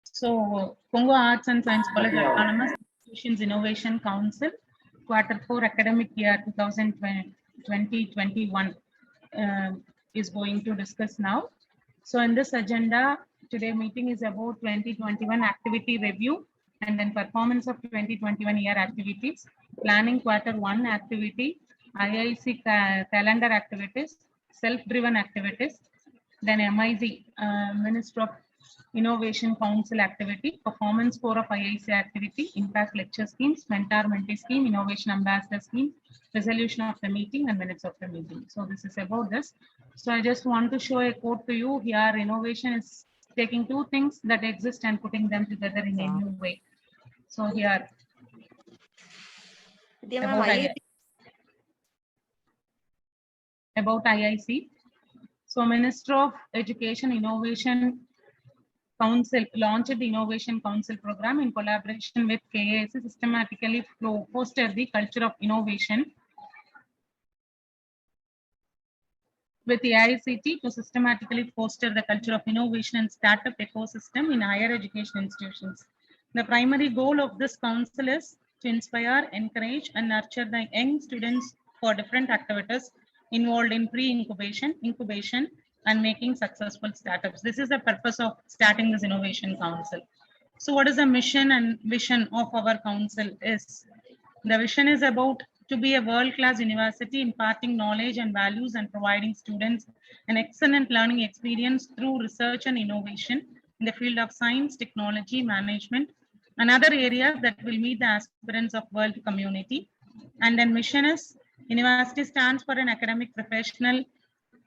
So, Congo Arts and Science College Autonomous Institutions Innovation Council, Q4 academic year 2020-21 is going to discuss now. So, in this agenda, today meeting is about 2021 activity review and then performance of 2021 year activities, planning Q1 activity, IIC calendar activities, self-driven activities, then MIC, Minister of Innovation Council activity, performance score of IIC activity, impact lecture schemes, mentor-mentee scheme, innovation ambassador scheme, resolution of the meeting and minutes of the meeting. So this is about this. So I just want to show a quote to you here. Innovation is taking two things that exist and putting them together in a new way. So here, about IIC. So Minister of Education Innovation Council launched the Innovation Council program in collaboration with KAIC, systematically foster the culture of innovation with the ICT to systematically foster the culture of innovation and startup ecosystem in higher education institutions. The primary goal of this council is to inspire, encourage, and nurture the young students for different activities involved in pre-incubation, incubation, and making successful startups. This is the purpose of starting this Innovation Council. So what is the mission and vision of our council is? The vision is about to be a world-class university imparting knowledge and values and providing students an excellent learning experience through research and innovation in the field of science, technology, management, and other areas that will meet the aspirants of world community. And then mission is, university stands for an academic professional.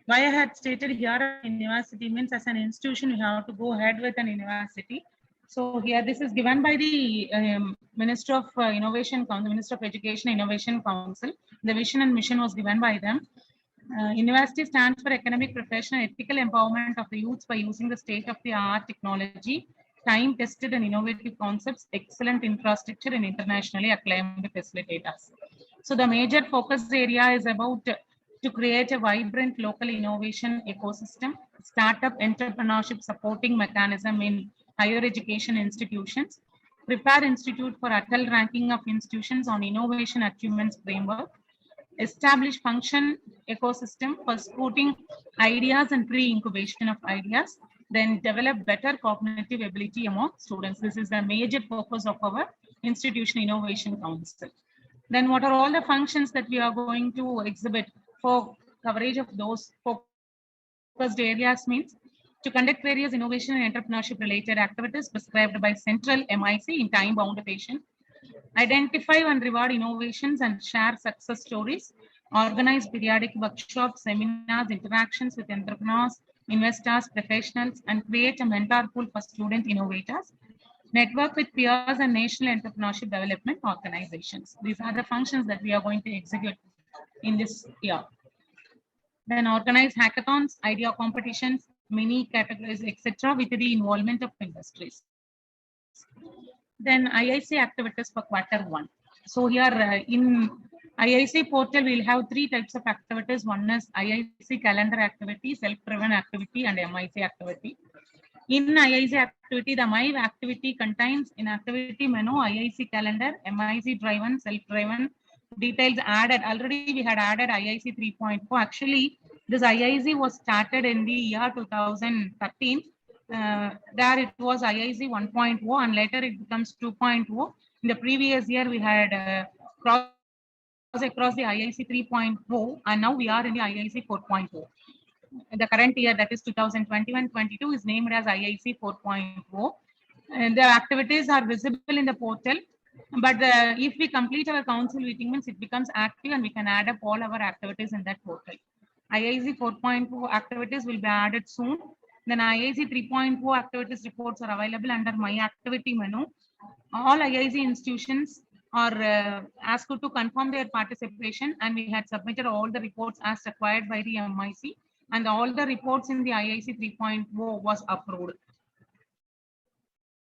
Why I had stated here university means as an institution, you have to go ahead with an university. So here this is given by the Minister of Innovation Council, Minister of Education Innovation Council. The vision and mission was given by them. University stands for academic, professional, ethical empowerment of the youths by using the state-of-the-art technology, time-tested and innovative concepts, excellent infrastructure, and internationally acclaimed facilitators. So the major focus area is about to create a vibrant local innovation ecosystem, startup entrepreneurship supporting mechanism in higher education institutions, prepare institute for Atal ranking of institutions on innovation achievements framework, establish function ecosystem for supporting ideas and pre-incubation of ideas, then develop better cognitive ability among students. This is the major focus of our Institution Innovation Council. Then what are all the functions that we are going to exhibit for coverage of those focused areas means to conduct various innovation and entrepreneurship related activities prescribed by Central MIC in time-bound fashion, identify and reward innovations and share success stories, organize periodic workshops, seminars, interactions with entrepreneurs, investors, professionals, and create a mentor pool for student innovators, network with peers and national entrepreneurship development organizations. These are the functions that we are going to execute in this year. Then organize hackathons, idea competitions, mini categories, etc., with the involvement of industries. Then IIC activities for Q1. So here in IIC portal, we'll have three types of activities. One is IIC calendar activity, self-driven activity, and MIC activity. In IIC activity, the MIC activity contains in activity menu, IIC calendar, MIC driven, self-driven, details added. Already we had added IIC 3.4. Actually, this IIC was started in the year 2013. There it was IIC 1.0 and later it becomes 2.0. In the previous year, we had crossed across the IIC 3.0 and now we are in the IIC 4.0. The current year, that is 2021-22, is named as IIC 4.0. And the activities are visible in the portal. But if we complete our council meeting, means it becomes active and we can add up all our activities in that portal. IIC 4.0 activities will be added soon. Then IIC 3.0 activities reports are available under My Activity menu. All IIC institutions are asked to confirm their participation, and we had submitted all the reports as required by the MIC, and all the reports in the IIC 3.0 was approved.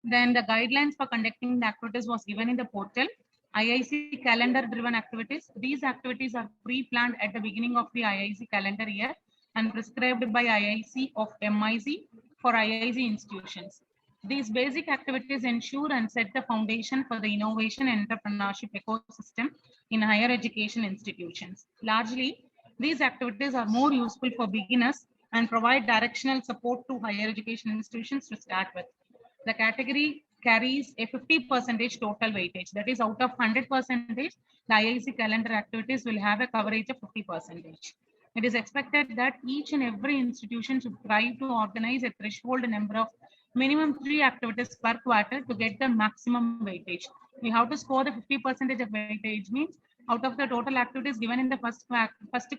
Then the guidelines for conducting the activities was given in the portal. IIC calendar driven activities. These activities are pre-planned at the beginning of the IIC calendar year and prescribed by IIC of MIC for IIC institutions. These basic activities ensure and set the foundation for the innovation and entrepreneurship ecosystem in higher education institutions. Largely, these activities are more useful for beginners and provide directional support to higher education institutions to start with. The category carries a 50% total weightage. That is, out of 100%, the IIC calendar activities will have a coverage of 50%. It is expected that each and every institution should try to organize a threshold number of minimum 3 activities per quarter to get the maximum weightage. We have to score the 50% of weightage, means out of the total activities given in the first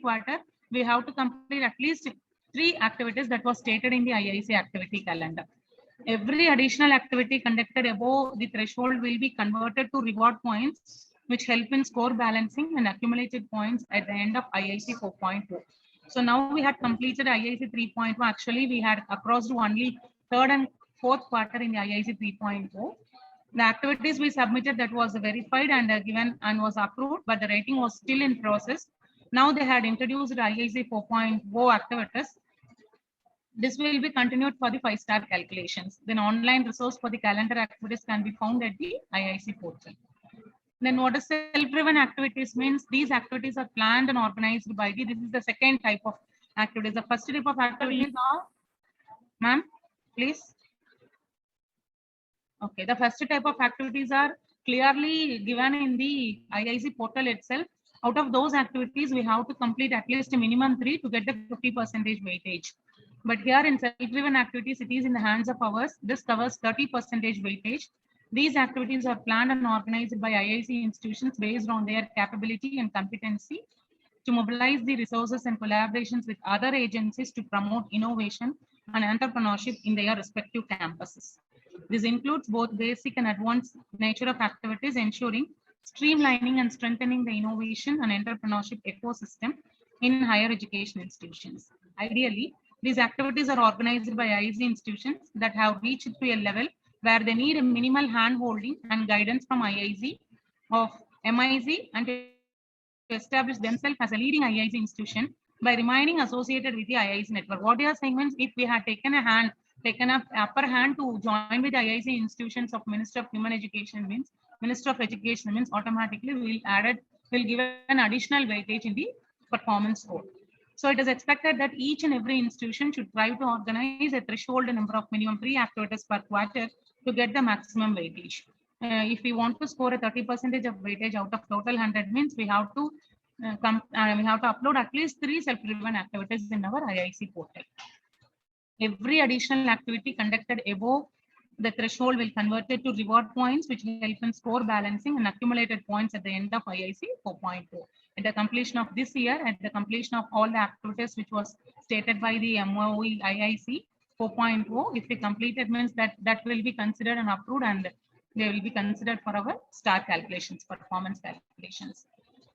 quarter, we have to complete at least 3 activities that was stated in the IIC activity calendar. Every additional activity conducted above the threshold will be converted to reward points, which help in score balancing and accumulated points at the end of IIC 4.0. So now we had completed IIC 3.0. Actually, we had crossed only third and fourth quarter in the IIC 3.0. The activities we submitted that was verified and given and was approved, but the rating was still in process. Now they had introduced IIC 4.0 activities. This will be continued for the 5-star calculations. Then online resource for the calendar activities can be found at the IIC portal. Then what is self-driven activities means? These activities are planned and organized by this is the second type of activities. The first type of activities are, ma'am, please. Okay, the first type of activities are clearly given in the IIC portal itself. Out of those activities, we have to complete at least a minimum 3 to get the 50% weightage. But here in self-driven activities, it is in the hands of ours. This covers 30% weightage. These activities are planned and organized by IIC institutions based on their capability and competency to mobilize the resources and collaborations with other agencies to promote innovation and entrepreneurship in their respective campuses. This includes both basic and advanced nature of activities, ensuring streamlining and strengthening the innovation and entrepreneurship ecosystem in higher education institutions. Ideally, these activities are organized by IIC institutions that have reached to a level where they need a minimal hand-holding and guidance from IIC of MIC and to establish themselves as a leading IIC institution by remaining associated with the IIC network. What they are saying means if we had taken up upper hand to join with the IIC institutions of Minister of Human Education means Minister of Education means automatically will give an additional weightage in the performance score. So it is expected that each and every institution should try to organize a threshold number of minimum 3 activities per quarter to get the maximum weightage. If we want to score a 30% of weightage out of total 100 means we have to upload at least 3 self-driven activities in our IIC portal. Every additional activity conducted above the threshold will convert it to reward points, which help in score balancing and accumulated points at the end of IIC 4.0. At the completion of this year, at the completion of all the activities which was stated by the MOE IIC 4.0, if we complete it means that will be considered and approved and they will be considered for our star calculations, performance calculations.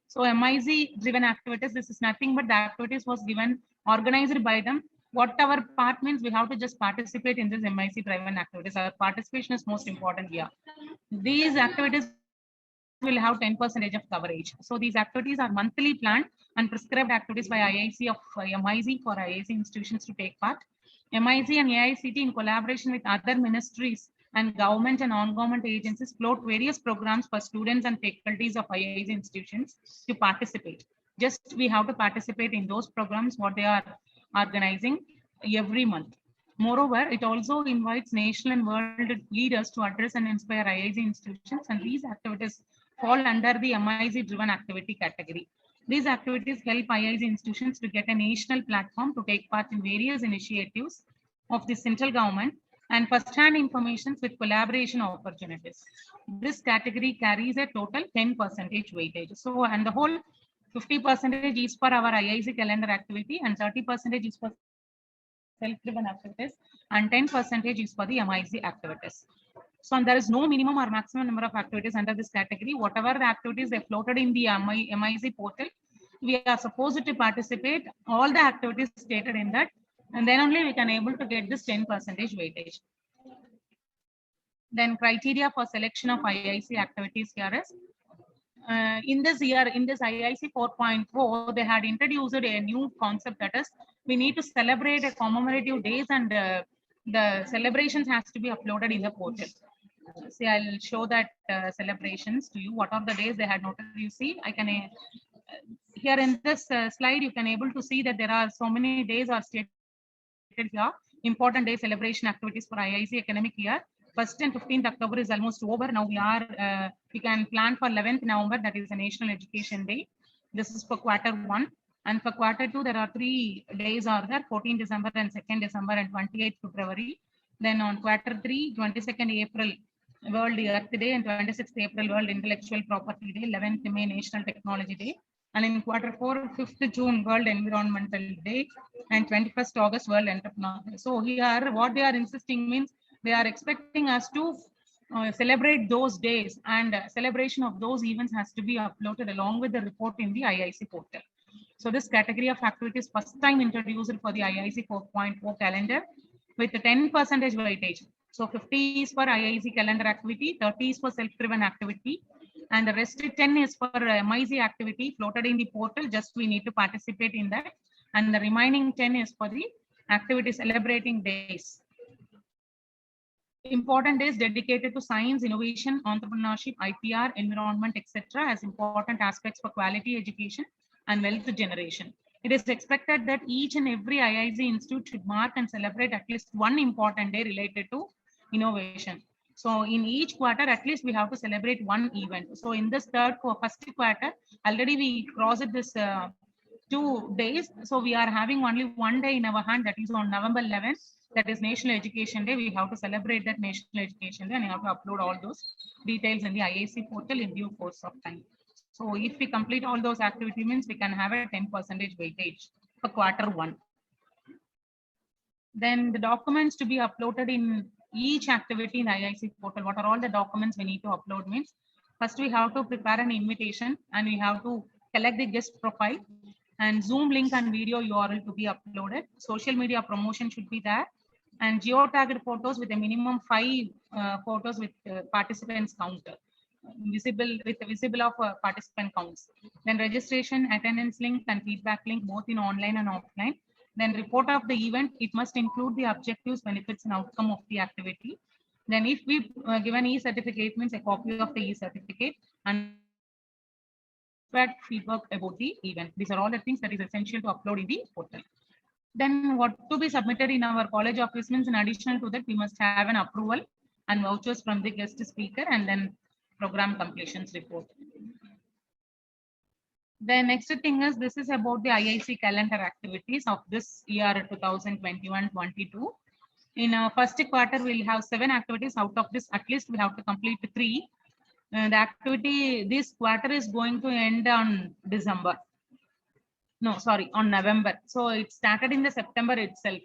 So MIC driven activities, this is nothing but the activities was given, organized by them. What our part means, we have to just participate in this MIC driven activities. Our participation is most important here. These activities will have 10% of coverage. So these activities are monthly planned and prescribed activities by IIC of MIC for IIC institutions to take part. MIC and AICT in collaboration with other ministries and government and non-government agencies float various programs for students and faculties of IIC institutions to participate. Just we have to participate in those programs what they are organizing every month. Moreover, it also invites national and world leaders to address and inspire IIC institutions, and these activities fall under the MIC driven activity category. These activities help IIC institutions to get a national platform to take part in various initiatives of the central government and first-hand information with collaboration opportunities. This category carries a total 10% weightage. So, and the whole 50% is for our IIC calendar activity and 30% is for self-driven activities and 10% is for the MIC activities. So there is no minimum or maximum number of activities under this category. Whatever the activities they floated in the MIC portal, we are supposed to participate all the activities stated in that, and then only we can able to get this 10% weightage. Then criteria for selection of IIC activities here is, in this year, in this IIC 4.4, they had introduced a new concept, that is, we need to celebrate a commemorative days and the celebrations has to be uploaded in the portal. See, I'll show that celebrations to you. What are the days they had noted? You see, I can here in this slide, you can able to see that there are so many days are stated here. Important day celebration activities for IIC academic year. 1st and 15th October is almost over. Now we can plan for 11th November, that is a National Education Day. This is for quarter 1. And for quarter 2, there are 3 days are there, 14th December and 2nd December and 28th February. Then on quarter 3, 22nd April, World Earth Day, and 26th April, World Intellectual Property Day, 11th May, National Technology Day. And in quarter 4, 5th June, World Environmental Day, and 21st August, World Entrepreneur Day. So here, what they are insisting means they are expecting us to celebrate those days, and celebration of those events has to be uploaded along with the report in the IIC portal. So this category of activities first time introduced for the IIC 4.0 calendar with a 10% weightage. So 50 is for IIC calendar activity, 30 is for self-driven activity, and the rest 10 is for MIC activity floated in the portal. Just we need to participate in that, and the remaining 10 is for the activity celebrating days. Important days dedicated to science, innovation, entrepreneurship, IPR, environment, etc. as important aspects for quality education and wealth generation. It is expected that each and every IIC institute should mark and celebrate at least one important day related to innovation. So in each quarter, at least we have to celebrate one event. So in this first quarter, already we crossed this 2 days. So we are having only one day in our hand, that is on November 11th. That is National Education Day. We have to celebrate that National Education Day, and you have to upload all those details in the IIC portal in due course of time. So if we complete all those activities, means we can have a 10% weightage for quarter 1. Then the documents to be uploaded in each activity in IIC portal. What are all the documents we need to upload means, first we have to prepare an invitation, and we have to collect the guest profile, and Zoom link and video URL to be uploaded. Social media promotion should be there, and geotagged photos with a minimum 5 photos with participants count, visible of participant counts. Then registration, attendance link, and feedback link both in online and offline. Then report of the event, it must include the objectives, benefits, and outcome of the activity. Then if we given e-certificate, means a copy of the e-certificate and feedback about the event. These are all the things that is essential to upload in the portal. Then what to be submitted in our college office means, in addition to that, we must have an approval and vouchers from the guest speaker, and then program completions report. The next thing is, this is about the IIC calendar activities of this year 2021-22. In our first quarter, we'll have 7 activities. Out of this, at least we have to complete 3. The activity this quarter is going to end on December. No, sorry, on November. So it started in the September itself.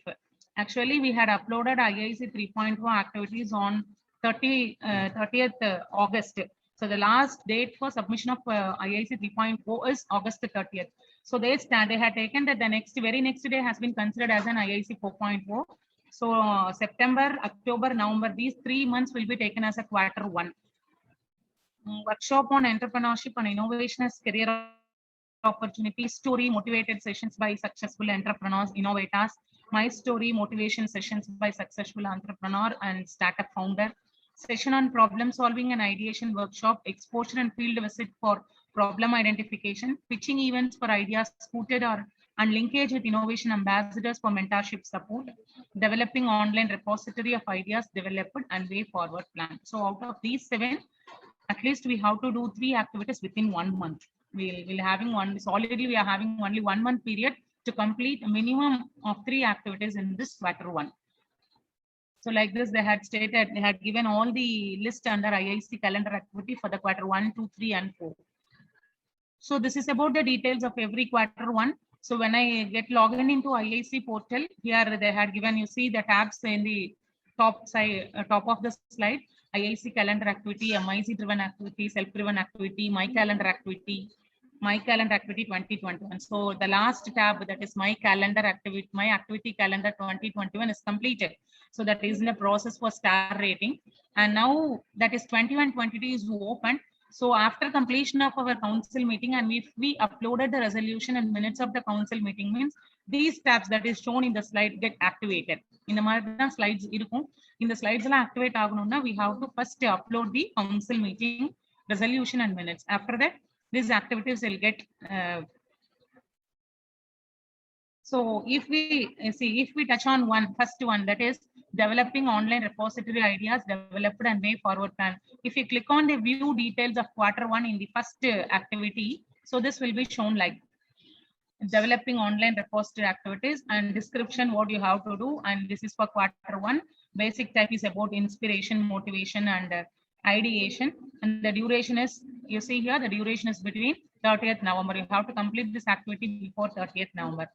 Actually, we had uploaded IIC 3.0 activities on 30th August. So the last date for submission of IIC 3.0 is August 30th. So they had taken that the very next day has been considered as an IIC 4.0. So September, October, November, these 3 months will be taken as a quarter 1. Workshop on entrepreneurship and innovation as career opportunities, story motivated sessions by successful entrepreneurs, innovators, my story motivation sessions by successful entrepreneur and startup founder, session on problem solving and ideation workshop, exposure and field visit for problem identification, pitching events for ideas scooted or and linkage with innovation ambassadors for mentorship support, developing online repository of ideas developed and way forward plan. So out of these 7, at least we have to do 3 activities within 1 month. We'll having one. So already we are having only 1 month period to complete a minimum of 3 activities in this quarter 1. So like this, they had stated, they had given all the list under IIC calendar activity for the quarter 1, 2, 3, and 4. So this is about the details of every quarter 1. So when I get logged into IIC portal, here they had given, you see the tabs in the top side, top of the slide. IIC calendar activity, MIC driven activity, self-driven activity, my calendar activity 2021. So the last tab, that is my calendar activity, my activity calendar 2021 is completed. So that is in the process for star rating. And now that is 21-22 is open. So after completion of our council meeting, and if we uploaded the resolution and minutes of the council meeting, means these tabs that is shown in the slide get activated. In the slides, in the slides activate, we have to first upload the council meeting resolution and minutes. After that, these activities will get so if we see, if we touch on first one, that is developing online repository ideas developed and way forward plan. If you click on the view details of quarter 1 in the first activity, so this will be shown like developing online repository activities and description what you have to do. And this is for quarter 1. Basic type is about inspiration, motivation, and ideation. And the duration is, you see here, the duration is between 30th November. You have to complete this activity before 30th November.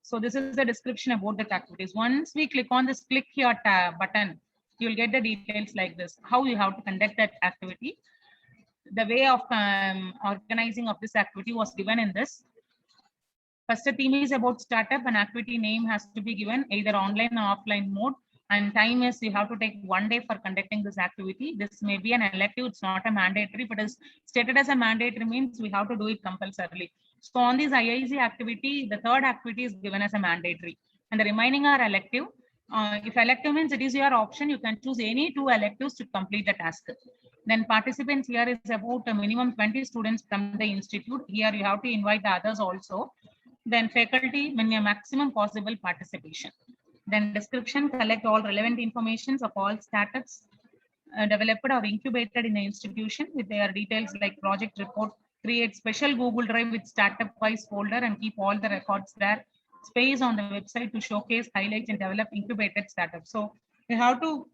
So this is the description about the activities. Once we click on this click here button, you will get the details like this, how you have to conduct that activity. The way of organizing of this activity was given in this. First, the theme is about startup, and activity name has to be given either online or offline mode. And time is, you have to take 1 day for conducting this activity. This may be an elective, it's not a mandatory, but is stated as a mandatory means we have to do it compulsorily. So on this IIC activity, the third activity is given as a mandatory, and the remaining are elective. If elective means it is your option, you can choose any 2 electives to complete the task. Then participants here is about a minimum 20 students from the institute. Here you have to invite the others also. Then faculty, when a maximum possible participation. Then description, collect all relevant informations of all startups developed or incubated in the institution with their details like project report. Create special Google Drive with startup wise folder and keep all the records there. Space on the website to showcase, highlight, and develop incubated startups. So you have to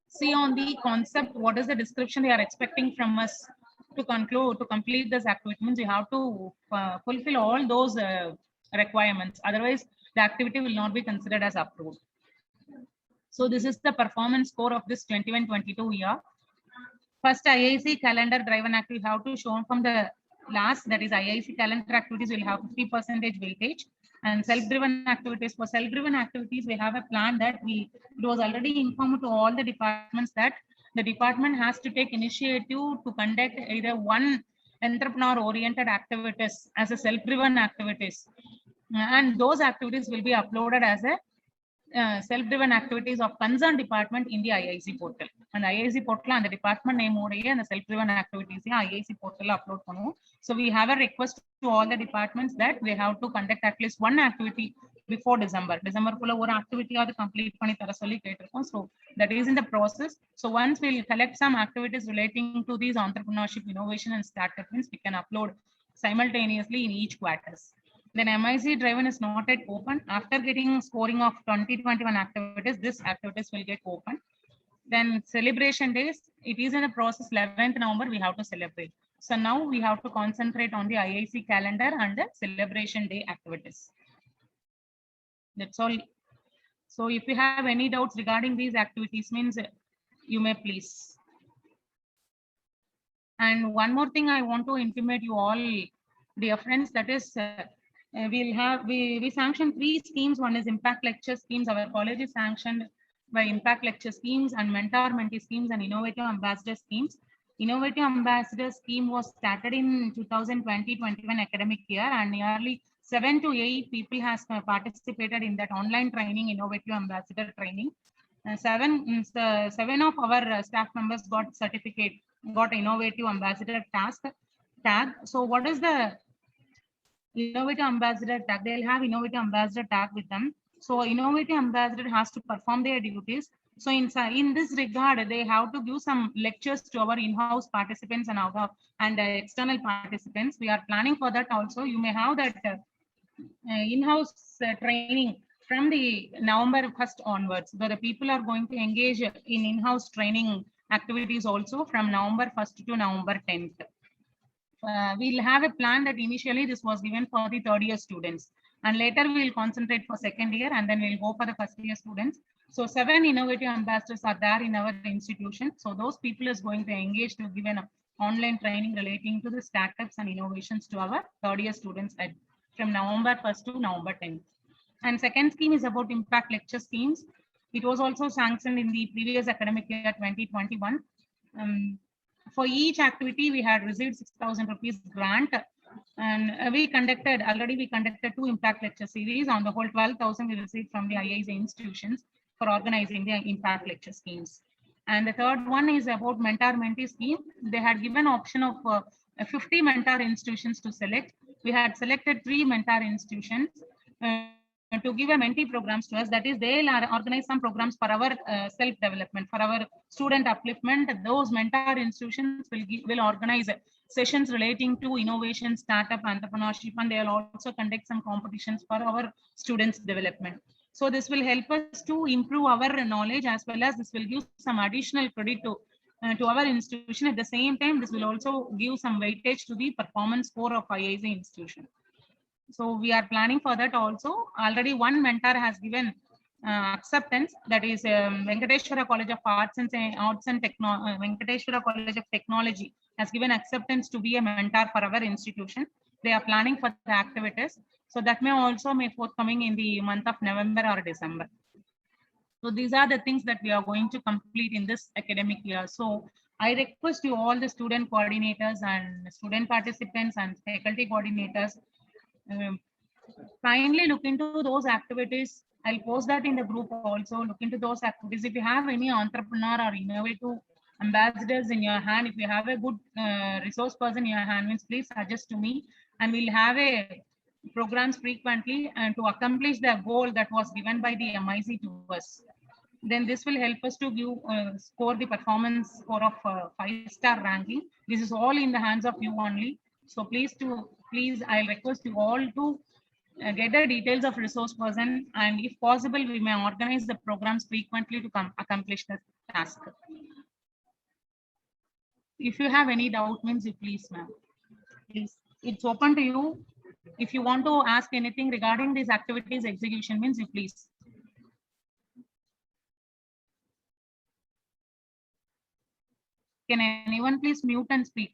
see on the concept what is the description they are expecting from us to complete this activity. Means you have to fulfill all those requirements. Otherwise, the activity will not be considered as approved. So this is the performance score of this 21-22 year. First, IIC calendar driven activity have to show from the last, that is IIC calendar activities will have 50% weightage. And self-driven activities, for self-driven activities, we have a plan that it was already informed to all the departments that the department has to take initiative to conduct either one entrepreneur-oriented activities as a self-driven activities. And those activities will be uploaded as a self-driven activities of concerned department in the IIC portal. And IIC portal and the department name and the self-driven activities in IIC portal upload panu. So we have a request to all the departments that they have to conduct at least one activity before December. December one activity or the complete pani tara solli ketirkom. So that is in the process. So once we'll collect some activities relating to these entrepreneurship, innovation, and startup means we can upload simultaneously in each quarters. Then MIC driven is not yet open. After getting scoring of 2021 activities, this activities will get open. Then celebration days, it is in the process. 11th November, we have to celebrate. So now we have to concentrate on the IIC calendar and the celebration day activities. That's all. So if you have any doubts regarding these activities, means you may please. And one more thing I want to intimate you all, dear friends, that is we sanctioned 3 schemes. One is impact lecture schemes. Our college is sanctioned by impact lecture schemes and mentor mentee schemes and innovative ambassador schemes. Innovative ambassador scheme was started in 2020-21 academic year, and nearly 7 to 8 people has participated in that online training, innovative ambassador training. 7 of our staff members got certificate, got innovative ambassador tag. So what is the innovative ambassador tag? They'll have innovative ambassador tag with them. So innovative ambassador has to perform their duties. So in this regard, they have to give some lectures to our in-house participants and external participants. We are planning for that also. You may have that in-house training from the November 1st onwards, where the people are going to engage in in-house training activities also from November 1st to November 10th. We'll have a plan that initially this was given for the 3rd year students, and later we'll concentrate for 2nd year, and then we'll go for the 1st year students. So 7 innovative ambassadors are there in our institution. So those people is going to engage to give an online training relating to the startups and innovations to our 3rd year students from November 1st to November 10th. And second scheme is about impact lecture schemes. It was also sanctioned in the previous academic year 2021. For each activity, we had received 6,000 rupees grant. And we conducted 2 impact lecture series. On the whole, 12,000 we received from the IISA institutions for organizing the impact lecture schemes. And the third one is about mentor-mentee scheme. They had given option of 50 mentor institutions to select. We had selected 3 mentor institutions to give a mentee programs to us. That is, they'll organize some programs for our self-development, for our student upliftment. Those mentor institutions will organize sessions relating to innovation, startup, entrepreneurship, and they'll also conduct some competitions for our students' development. So this will help us to improve our knowledge, as well as this will give some additional credit to our institution. At the same time, this will also give some weightage to the performance score of IISA institution. So we are planning for that also. Already one mentor has given acceptance, that is Venkateshwara College of Arts and Venkateshwara College of Technology has given acceptance to be a mentor for our institution. They are planning for the activities. So that may forthcoming in the month of November or December. So these are the things that we are going to complete in this academic year. So I request you all, the student coordinators and student participants and faculty coordinators, kindly look into those activities. I'll post that in the group also. Look into those activities. If you have any entrepreneur or innovative ambassadors in your hand, if you have a good resource person in your hand, means please suggest to me, and we'll have a programs frequently and to accomplish the goal that was given by the MIC to us. Then this will help us to give score the performance score of 5-star ranking. This is all in the hands of you only. So please I'll request you all to get the details of resource person, and if possible, we may organize the programs frequently to accomplish the task. If you have any doubt, means you please, ma'am. Please, it's open to you. If you want to ask anything regarding these activities execution, means you please. Can anyone please mute and speak?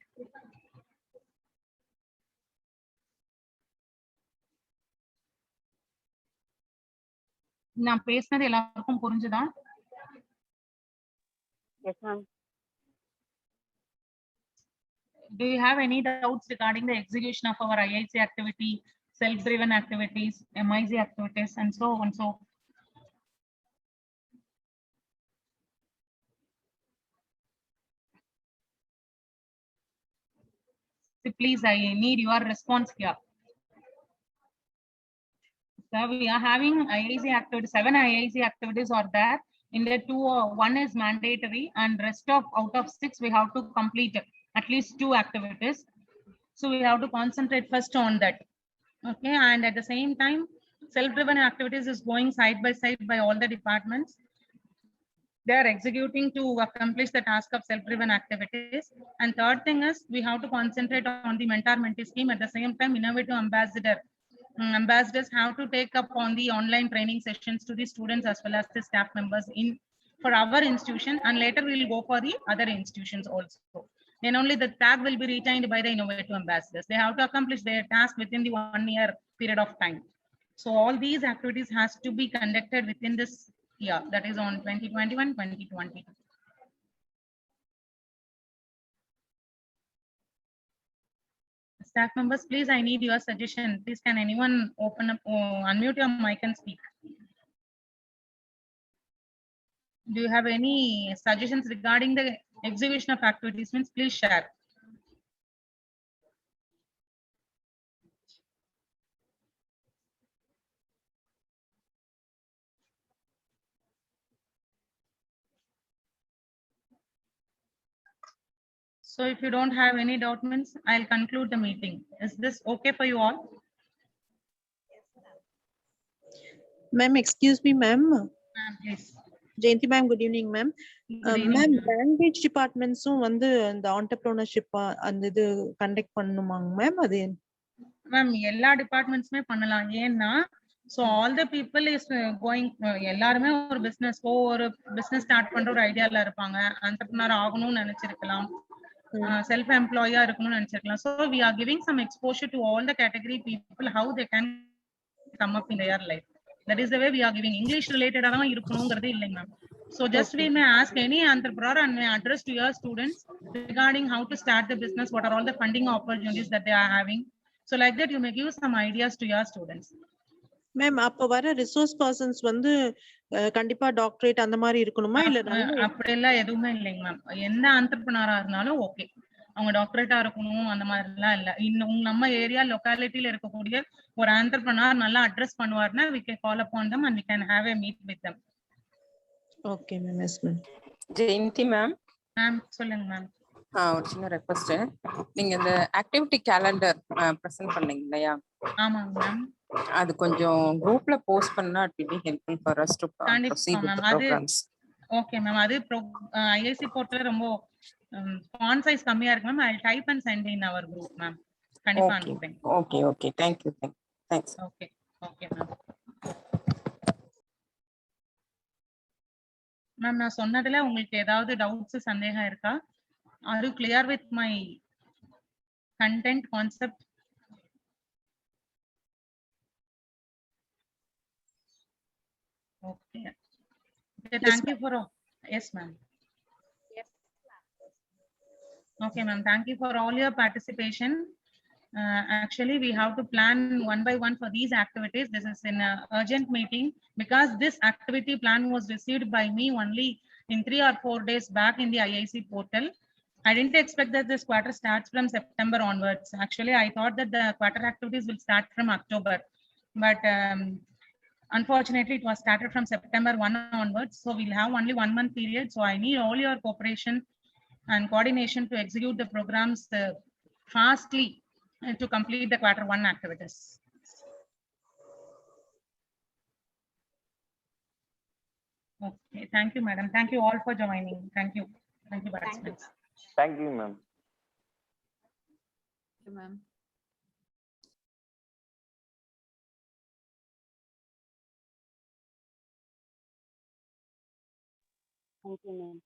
நான் பேசினது எல்லாருக்கும் புரிஞ்சுதா? Yes, ma'am. Do you have any doubts regarding the execution of our IIC activity, self-driven activities, MIC activities, and so on? So please, I need your response here. So we are having IIC activities, 7 IIC activities are there. In the 2, 1 is mandatory, and rest of out of 6 we have to complete at least 2 activities. So we have to concentrate first on that. Okay, and at the same time, self-driven activities is going side by side by all the departments. They are executing to accomplish the task of self-driven activities. And third thing is, we have to concentrate on the mentor-mentee scheme. At the same time, innovative ambassadors have to take up on the online training sessions to the students as well as the staff members for our institution, and later we will go for the other institutions also. Then only the tag will be retained by the innovative ambassadors. They have to accomplish their task within the 1 year period of time. So all these activities has to be conducted within this year, that is on 2021-2022. Staff members, please, I need your suggestion. Please, can anyone open up, unmute your mic and speak? Do you have any suggestions regarding the execution of activities? Means please share. So if you don't have any doubt, means I'll conclude the meeting. Is this okay for you all? Ma'am, excuse me, ma'am. Please. Jayanti ma'am, good evening, ma'am. Ma'am, language departments வந்து அந்த entrepreneurship அந்த இது conduct பண்ணுமாங்க ma'am? அது ma'am எல்லா டிபார்ட்மெண்ட்ஸ்மே பண்ணலாம். ஏன்னா so all the people is going, எல்லாருமே ஒரு பிசினஸ் ஸ்டார்ட் பண்ற ஒரு ஐடியால இருப்பாங்க. என்டர்பிரனர் ஆகணும்னு நினைச்சிருக்கலாம், செல்ஃப் எம்ப்ளாயா இருக்கணும்னு நினைச்சிருக்கலாம். so we are giving some exposure to all the category people, how they can come up in their life. That is the way we are giving. English related தான் இருக்கணும்ங்கிறது இல்லைங்க ma'am. So just we Okay. may ask any entrepreneur and may address to your students regarding how to start the business, what are all the funding opportunities that they are having. So like that, you may give some ideas to your students. Ma'am அப்ப வர resource persons வந்து கண்டிப்பா doctorate அந்த மாதிரி இருக்கணுமா இல்ல நல்ல அப்படி எல்லாம் எதுவுமே இல்லைங்க மேம். எந்த ஆண்டர்பிரினரா இருந்தாலும் ஓகே. அவங்க டாக்டரேட்டா இருக்கணும் அந்த மாதிரி எல்லாம் இல்ல. இன்னும் நம்ம ஏரியா லொகாலிட்டில இருக்கக்கூடிய ஒரு ஆண்டர்பிரினர் நல்லா அட்ரஸ் பண்ணுவாருன்னா we can call upon them and we can have a meet with them. Okay ma'am. Yes ma'am. Jayanthi ma'am. Ma'am சொல்லுங்க மேம். ஒரு சின்ன ரெக்வெஸ்ட். நீங்க இந்த ஆக்டிவிட்டி கேலண்டர் பிரசன்ட் பண்ணீங்க இல்லையா? ஆமாங்க மேம். அது கொஞ்சம் குரூப்ல போஸ்ட் பண்ணா it will be helpful for us to proceed with the programs. Okay ma'am. அது ஐஐசி போர்ட்டல் ரொம்ப ஃபாண்ட் சைஸ் கம்மியா இருக்கு ma'am. I will type and send in our group ma'am. கண்டிப்பா அனுப்புறேன். Okay thank you. Thanks. Okay ma'am. Ma'am நான் சொன்னதுல உங்களுக்கு ஏதாவது டவுட்ஸ் சந்தேகம் இருக்கா? Are you clear with my content concept? Okay. Thank you for yes ma'am. Okay ma'am, thank you for all your participation. Actually we have to plan one by one for these activities. This is an urgent meeting because this activity plan was received by me only in 3 or 4 days back in the IIC portal. I didn't expect that this quarter starts from September onwards. Actually, I thought that the quarter activities will start from October, but unfortunately, it was started from September 1 onwards. So we'll have only 1 month period. So I need all your cooperation and coordination to execute the programs fastly to complete the quarter 1 activities. Okay, thank you, madam. Thank you all for joining. Thank you, participants. Thank you, ma'am. Thank you, ma'am. Thank you, ma'am.